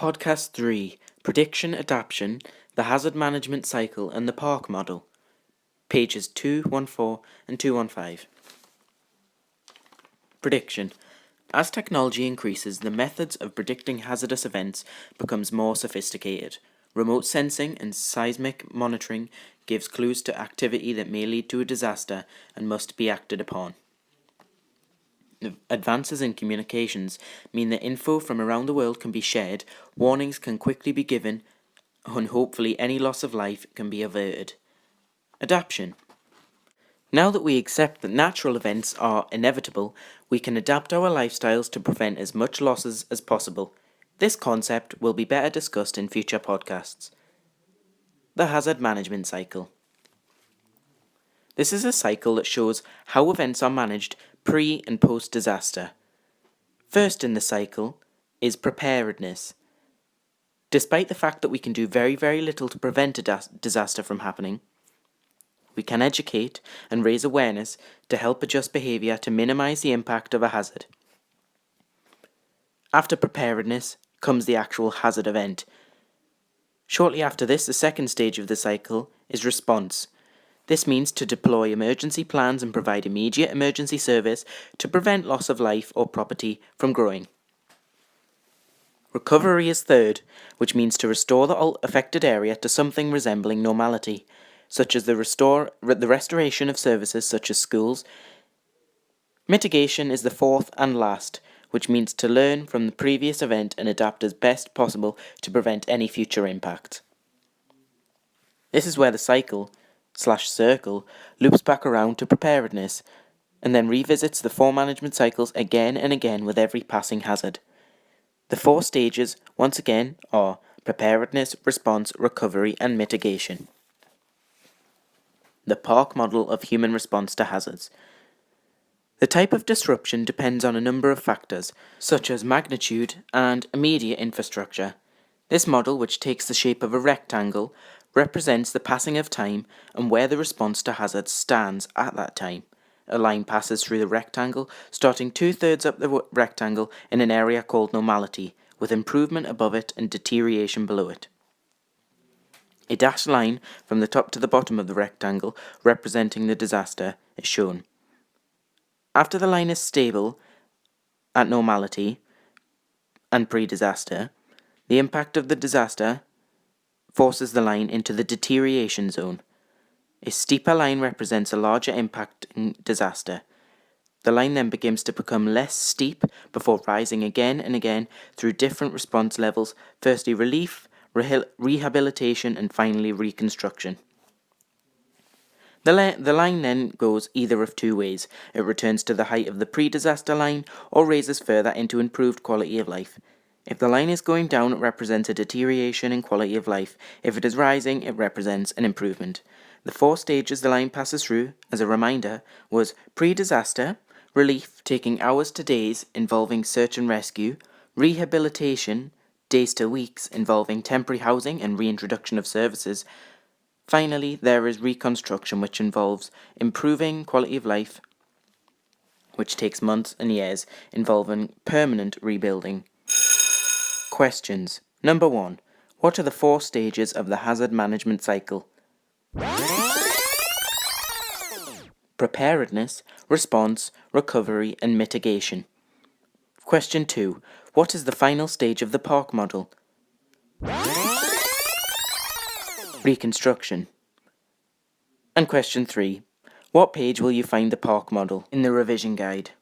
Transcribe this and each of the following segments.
Podcast 3, Prediction, Adaption, the Hazard Management Cycle and the Park Model, pages 214 and 215. Prediction. As technology increases, the methods of predicting hazardous events becomes more sophisticated. Remote sensing and seismic monitoring gives clues to activity that may lead to a disaster and must be acted upon. Advances in communications mean that info from around the world can be shared, warnings can quickly be given, and hopefully any loss of life can be averted. Adaption. Now that we accept that natural events are inevitable, we can adapt our lifestyles to prevent as much losses as possible. This concept will be better discussed in future podcasts. The Hazard Management Cycle. This is a cycle that shows how events are managed pre- and post-disaster. First in the cycle is preparedness. Despite the fact that we can do very, very little to prevent a disaster from happening, we can educate and raise awareness to help adjust behaviour to minimise the impact of a hazard. After preparedness comes the actual hazard event. Shortly after this, the second stage of the cycle is response. This means to deploy emergency plans and provide immediate emergency service to prevent loss of life or property from growing. Recovery is third, which means to restore the affected area to something resembling normality, such as the restoration of services such as schools. Mitigation is the fourth and last, which means to learn from the previous event and adapt as best possible to prevent any future impact. This is where the cycle /circle loops back around to preparedness and then revisits the four management cycles again and again with every passing hazard. The four stages, once again, are preparedness, response, recovery, and mitigation. The Park Model of Human Response to Hazards. The type of disruption depends on a number of factors, such as magnitude and immediate infrastructure. This model, which takes the shape of a rectangle, represents the passing of time and where the response to hazards stands at that time. A line passes through the rectangle, starting 2/3 up the rectangle in an area called normality, with improvement above it and deterioration below it. A dashed line from the top to the bottom of the rectangle, representing the disaster, is shown. After the line is stable at normality and pre-disaster, the impact of the disaster forces the line into the deterioration zone. A steeper line represents a larger impact in disaster. The line then begins to become less steep before rising again and again through different response levels, firstly relief, rehabilitation, and finally reconstruction. The line then goes either of two ways. It returns to the height of the pre-disaster line or raises further into improved quality of life. If the line is going down, it represents a deterioration in quality of life. If it is rising, it represents an improvement. The four stages the line passes through, as a reminder, was pre-disaster, relief, taking hours to days, involving search and rescue, rehabilitation, days to weeks, involving temporary housing and reintroduction of services. Finally, there is reconstruction, which involves improving quality of life, which takes months and years, involving permanent rebuilding. Questions. Number 1. What are the four stages of the hazard management cycle? Preparedness, response, recovery, and mitigation. Question 2. What is the final stage of the Park Model? Reconstruction. And question 3. What page will you find the Park Model in the revision guide?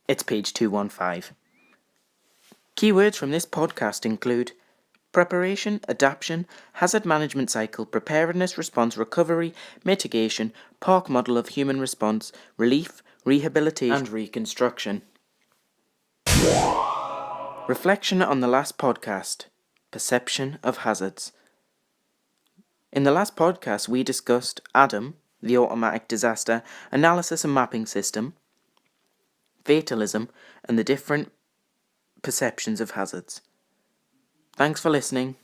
It's page 215. Keywords from this podcast include preparation, adaption, hazard management cycle, preparedness, response, recovery, mitigation, Park Model of Human Response, relief, rehabilitation, and reconstruction. Reflection on the last podcast, perception of hazards. In the last podcast, we discussed ADAM, the automatic disaster analysis and mapping system, fatalism, and the different perceptions of hazards. Thanks for listening.